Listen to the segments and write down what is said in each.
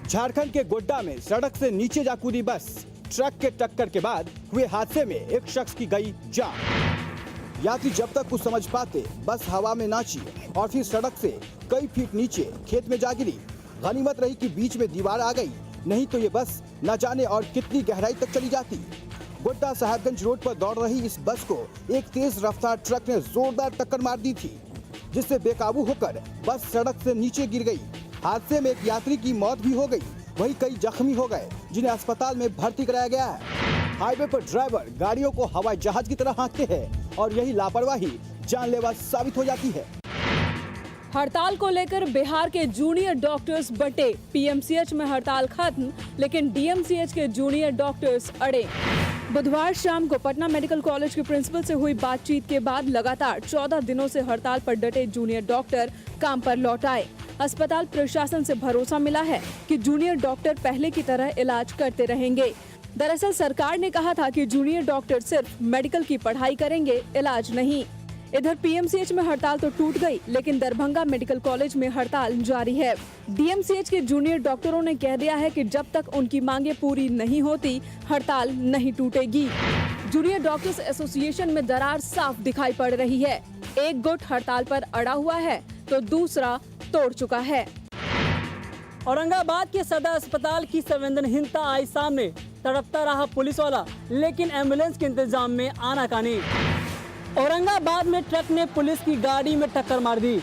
झारखंड के गोड्डा में सड़क से नीचे जा कूदी बस। ट्रक के टक्कर के बाद हुए हादसे में एक शख्स की गई जान। यात्री जब तक कुछ समझ पाते बस हवा में नाची और फिर सड़क से कई फीट नीचे खेत में जा गिरी। गनीमत रही कि बीच में दीवार आ गई, नहीं तो ये बस न जाने और कितनी गहराई तक चली जाती। गोड्डा साहेबगंज रोड पर दौड़ रही इस बस को एक तेज रफ्तार ट्रक ने जोरदार टक्कर मार दी थी, जिससे बेकाबू होकर बस सड़क से नीचे गिर गई। हादसे में एक यात्री की मौत भी हो गई, वहीं कई जख्मी हो गए, जिन्हें अस्पताल में भर्ती कराया गया है। हाईवे पर ड्राइवर गाड़ियों को हवाई जहाज की तरह हाँकते हैं और यही लापरवाही जानलेवा साबित हो जाती है। हड़ताल को लेकर बिहार के जूनियर डॉक्टर्स बटे। पीएमसीएच में हड़ताल खत्म, लेकिन डीएमसीएच के जूनियर डॉक्टर्स अड़े। बुधवार शाम को पटना मेडिकल कॉलेज के प्रिंसिपल से हुई बातचीत के बाद लगातार 14 दिनों से हड़ताल पर डटे जूनियर डॉक्टर काम पर लौट आए। अस्पताल प्रशासन से भरोसा मिला है कि जूनियर डॉक्टर पहले की तरह इलाज करते रहेंगे। दरअसल सरकार ने कहा था कि जूनियर डॉक्टर सिर्फ मेडिकल की पढ़ाई करेंगे, इलाज नहीं। इधर पीएमसीएच में हड़ताल तो टूट गई, लेकिन दरभंगा मेडिकल कॉलेज में हड़ताल जारी है। डीएमसीएच के जूनियर डॉक्टरों ने कह दिया है कि जब तक उनकी मांगे पूरी नहीं होती, हड़ताल नहीं टूटेगी। जूनियर डॉक्टर्स एसोसिएशन में दरार साफ दिखाई पड़ रही है। एक गुट हड़ताल पर अड़ा हुआ है तो दूसरा तोड़ चुका है। औरंगाबाद के सदर अस्पताल की संवेदनहीनता आई सामने। तड़पता रहा पुलिस वाला, लेकिन एम्बुलेंस के इंतजाम में आनाकानी। औरंगाबाद में ट्रक ने पुलिस की गाड़ी में टक्कर मार दी,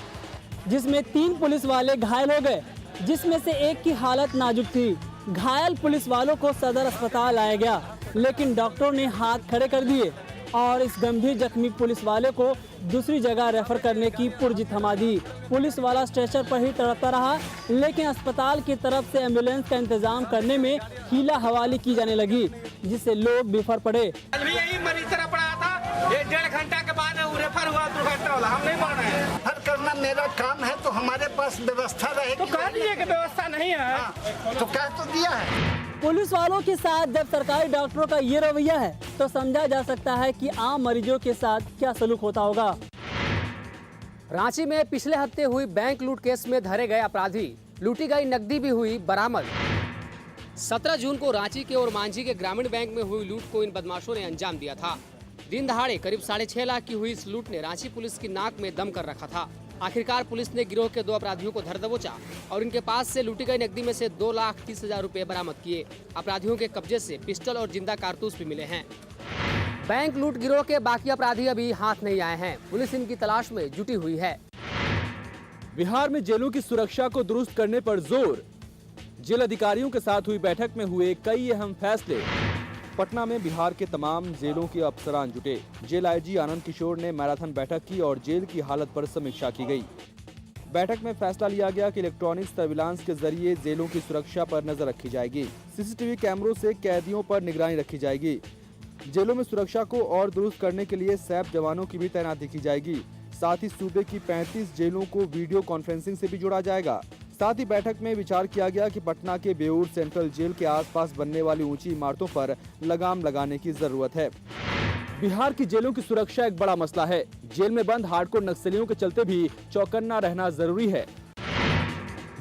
जिसमें 3 पुलिस वाले घायल हो गए, जिसमें से एक की हालत नाजुक थी। घायल पुलिस वालों को सदर अस्पताल लाया गया, लेकिन डॉक्टरों ने हाथ खड़े कर दिए और इस गंभीर जख्मी पुलिस वाले को दूसरी जगह रेफर करने की पुर्जी थमा दी। पुलिस वाला स्ट्रेचर पर ही तड़पता रहा, लेकिन अस्पताल की तरफ से एम्बुलेंस का इंतजाम करने में हीला हवाली की जाने लगी, जिससे लोग बेफर पड़े। यही मरीज तरह पड़ा था, ये 1.5 घंटा के बाद रेफर हुआ, दुर्घटना वाला हम नहीं माना है। हर करना मेरा काम है, तो हमारे पास व्यवस्था रहेगी। तो कह दिए कि व्यवस्था नहीं है, तो कह तो दिया है। पुलिस वालों के साथ जब सरकारी डॉक्टरों का ये रवैया है, तो समझा जा सकता है कि आम मरीजों के साथ क्या सलूक होता होगा। रांची में पिछले हफ्ते हुई बैंक लूट केस में धरे गए अपराधी, लूटी गई नकदी भी हुई बरामद। 17 जून को रांची के और मांझी के ग्रामीण बैंक में हुई लूट को इन बदमाशों ने अंजाम दिया था। दिन दहाड़े करीब 6.5 लाख की हुई इस लूट ने रांची पुलिस की नाक में दम कर रखा था। आखिरकार पुलिस ने गिरोह के 2 अपराधियों को धर दबोचा और इनके पास से लूटी गई नकदी में से 2,30,000 रुपए बरामद किए। अपराधियों के कब्जे से पिस्टल और जिंदा कारतूस भी मिले हैं। बैंक लूट गिरोह के बाकी अपराधी अभी हाथ नहीं आए हैं। पुलिस इनकी तलाश में जुटी हुई है। बिहार में जेलों की सुरक्षा को दुरुस्त करने पर जोर। जेल अधिकारियों के साथ हुई बैठक में हुए कई अहम फैसले। पटना में बिहार के तमाम जेलों के अफसरान जुटे। जेल आईजी आनंद किशोर ने मैराथन बैठक की और जेल की हालत पर समीक्षा की गई। बैठक में फैसला लिया गया कि इलेक्ट्रॉनिक सर्विलांस के जरिए जेलों की सुरक्षा पर नजर रखी जाएगी। सीसीटीवी कैमरों से कैदियों पर निगरानी रखी जाएगी। जेलों में सुरक्षा को और दुरुस्त करने के लिए सैप जवानों की भी तैनाती की जाएगी। साथ ही सूबे की 35 जेलों को वीडियो कॉन्फ्रेंसिंग से भी जोड़ा जाएगा। साथ ही बैठक में विचार किया गया कि पटना के बेऊर सेंट्रल जेल के आसपास बनने वाली ऊंची इमारतों पर लगाम लगाने की जरूरत है। बिहार की जेलों की सुरक्षा एक बड़ा मसला है। जेल में बंद हार्डकोर नक्सलियों के चलते भी चौकन्ना रहना जरूरी है।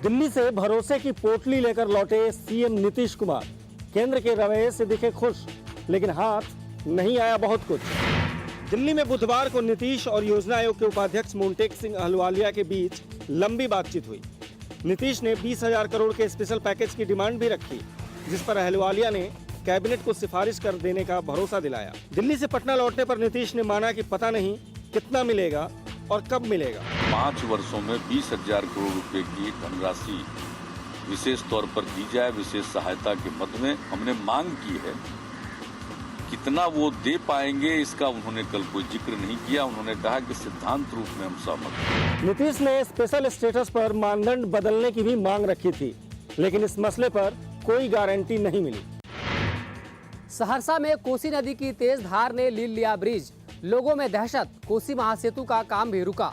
दिल्ली से भरोसे की पोटली लेकर लौटे सीएम नीतीश कुमार केंद्र के रवैये से दिखे खुश, लेकिन हाथ नहीं आया बहुत कुछ। दिल्ली में बुधवार को नीतीश और योजना आयोग के उपाध्यक्ष मोन्टेक सिंह अहलुवालिया के बीच लंबी बातचीत हुई। नीतीश ने 20,000 करोड़ के स्पेशल पैकेज की डिमांड भी रखी, जिस पर अहलुवालिया ने कैबिनेट को सिफारिश कर देने का भरोसा दिलाया। दिल्ली से पटना लौटने पर नीतीश ने माना कि पता नहीं कितना मिलेगा और कब मिलेगा। 5 वर्षों में 20,000 करोड़ रुपए की धनराशि विशेष तौर पर दी जाए। विशेष सहायता के मद में हमने मांग की है। कितना वो दे पाएंगे इसका उन्होंने कल कोई जिक्र नहीं किया। उन्होंने कहा कि सिद्धांत रूप में हम सहमत हैं। नीतीश ने स्पेशल स्टेटस पर मानदंड बदलने की भी मांग रखी थी, लेकिन इस मसले पर कोई गारंटी नहीं मिली। सहरसा में कोसी नदी की तेज धार ने लील लिया ब्रिज, लोगों में दहशत। कोसी महासेतु का काम भी रुका।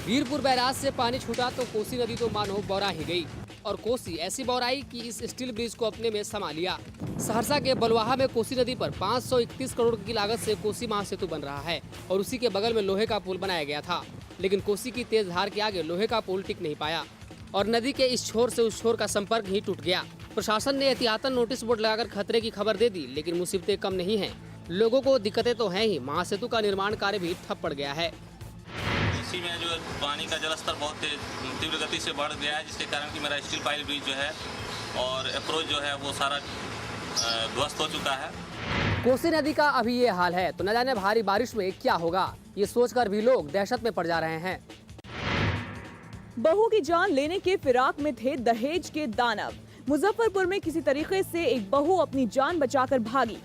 वीरपुर बैराज से पानी छूटा तो कोसी नदी तो मानो बौरा ही गई और कोसी ऐसी बौराई कि इस स्टील ब्रिज को अपने में समा लिया। सहरसा के बलवाहा में कोसी नदी पर 531 करोड़ की लागत से कोसी महासेतु बन रहा है और उसी के बगल में लोहे का पुल बनाया गया था, लेकिन कोसी की तेज धार के आगे लोहे का पुल टिक नहीं पाया। और नदी के इस छोर से उस छोर का संपर्क ही टूट गया। प्रशासन ने एहतियातन नोटिस बोर्ड लगाकर खतरे की खबर दे दी, लेकिन मुसीबतें कम नहीं हैं। लोगों को दिक्कतें तो हैं ही, महासेतु का निर्माण कार्य भी ठप पड़ गया है। इसी में जो पानी का जलस्तर बहुत तीव्र गति से बढ़ गया है, जिसके कारण कि मेरा स्टील पाइल ब्रिज जो है और अप्रोच जो है वो सारा ध्वस्त हो चुका है। कोसी नदी का अभी ये हाल है तो न जाने भारी बारिश में क्या होगा, ये सोचकर भी लोग दहशत में पड़ जा रहे हैं। बहू की जान लेने के फिराक में थे दहेज के दानव। मुजफ्फरपुर में किसी तरीके से एक बहू अपनी जान बचाकर भागी।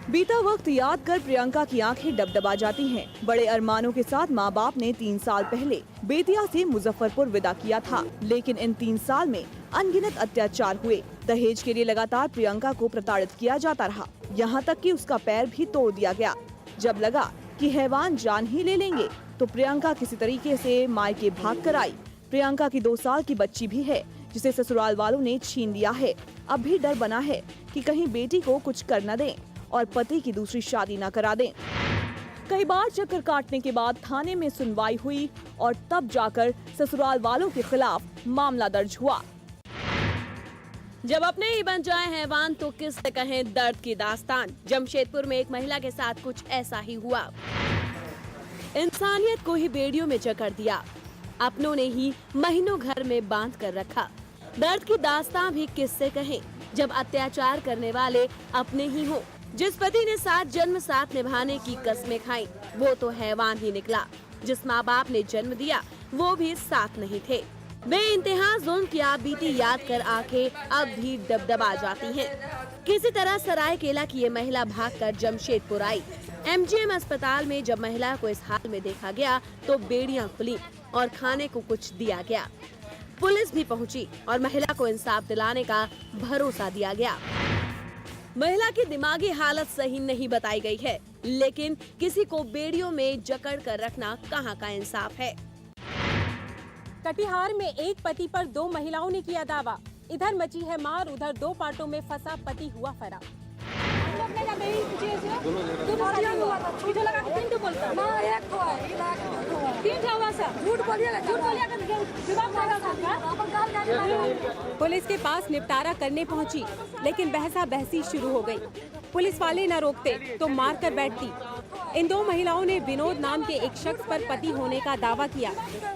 बीता वक्त याद कर प्रियंका की आंखें डबडबा जाती हैं। बड़े अरमानों के साथ माँ बाप ने 3 साल पहले बेतिया से मुजफ्फरपुर विदा किया था, लेकिन इन 3 साल में अनगिनत अत्याचार हुए। दहेज के लिए लगातार प्रियंका को प्रताड़ित किया जाता रहा, यहाँ तक कि उसका पैर भी तोड़ दिया गया। जब लगा कि हैवान जान ही ले लेंगे तो प्रियंका किसी तरीके से मायके भाग कर आई। प्रियंका की 2 साल की बच्ची भी है, जिसे ससुराल वालों ने छीन लिया है। अब भी डर बना है कि कहीं बेटी को कुछ कर न दें और पति की दूसरी शादी न करा दें। कई बार चक्कर काटने के बाद थाने में सुनवाई हुई और तब जाकर ससुराल वालों के खिलाफ मामला दर्ज हुआ। जब अपने ही बन जाए हैवान तो किससे कहें दर्द की दास्तान। जमशेदपुर में एक महिला के साथ कुछ ऐसा ही हुआ। इंसानियत को ही बेड़ियों में जकड़ दिया, अपनों ने ही महीनों घर में बांध कर रखा। दर्द की दास्तान भी किससे कहें जब अत्याचार करने वाले अपने ही हों। जिस पति ने 7 जन्म साथ निभाने की कस्में खाई वो तो हैवान ही निकला। जिस माँ बाप ने जन्म दिया वो भी साथ नहीं थे। बेइंतहा जुल्म की आप बीती याद कर आंखें अब भी डबडबा जाती हैं। किसी तरह सरायकेला की ये महिला भागकर जमशेदपुर आई। MGM अस्पताल में जब महिला को इस हाल में देखा गया तो बेड़ियां खुली और खाने को कुछ दिया गया। पुलिस भी पहुंची और महिला को इंसाफ दिलाने का भरोसा दिया गया। महिला की दिमागी हालत सही नहीं बताई गई है, लेकिन किसी को बेड़ियों में जकड़ कर रखना कहां का इंसाफ है। कटिहार में एक पति पर 2 महिलाओं ने किया दावा। इधर मची है मार, उधर 2 पार्टों में फंसा पति हुआ फरार। पुलिस के पास निपटारा करने पहुंची, लेकिन बहसा बहसी शुरू हो गई। पुलिस वाले न रोकते तो मार कर बैठती। इन 2 महिलाओं ने विनोद नाम के एक शख्स पर पति होने का दावा किया।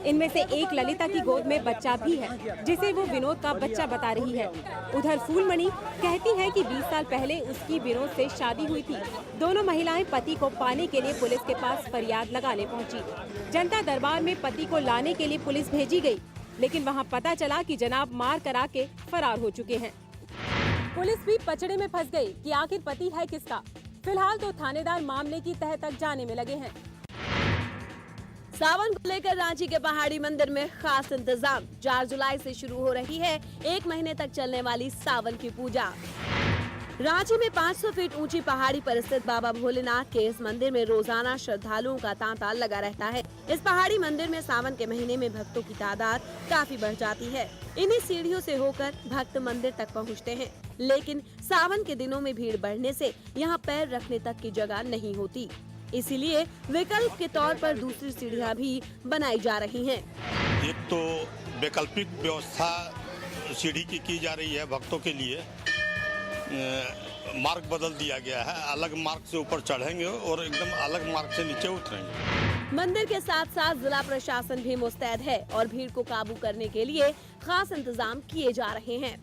इनमें से एक ललिता की गोद में बच्चा भी है, जिसे वो विनोद का बच्चा बता रही है। उधर फूलमणि कहती है कि 20 साल पहले उसकी विनोद से शादी हुई थी। दोनों महिलाएं पति को पाने के लिए पुलिस के पास फरियाद लगाने पहुंची। जनता दरबार में पति को लाने के लिए पुलिस भेजी गई, लेकिन वहां पता चला कि जनाब मार करा के फरार हो चुके हैं। पुलिस भी पचड़े में फंस गई कि आखिर पति है किसका। फिलहाल तो थानेदार मामले की तह तक जाने में लगे हैं। सावन को लेकर रांची के पहाड़ी मंदिर में खास इंतजाम। 4 जुलाई से शुरू हो रही है 1 महीने तक चलने वाली सावन की पूजा। रांची में 500 फीट ऊंची पहाड़ी पर स्थित बाबा भोलेनाथ के इस मंदिर में रोजाना श्रद्धालुओं का तांता लगा रहता है। इस पहाड़ी मंदिर में सावन के महीने में भक्तों की तादाद काफी बढ़ जाती है। इन्हीं सीढ़ियों से होकर भक्त मंदिर तक पहुंचते हैं, लेकिन सावन के दिनों में भीड़ बढ़ने से यहां पैर रखने तक की जगह नहीं होती। इसीलिए विकल्प के तौर पर दूसरी सीढ़ियां भी बनाई जा रही हैं। एक तो वैकल्पिक व्यवस्था सीढ़ी की जा रही है भक्तों के लिए। मार्ग बदल दिया गया है, अलग मार्ग से ऊपर चढ़ेंगे और एकदम अलग मार्ग से नीचे उतरेंगे। मंदिर के साथ साथ जिला प्रशासन भी मुस्तैद है और भीड़ को काबू करने के लिए खास इंतजाम किए जा रहे हैं।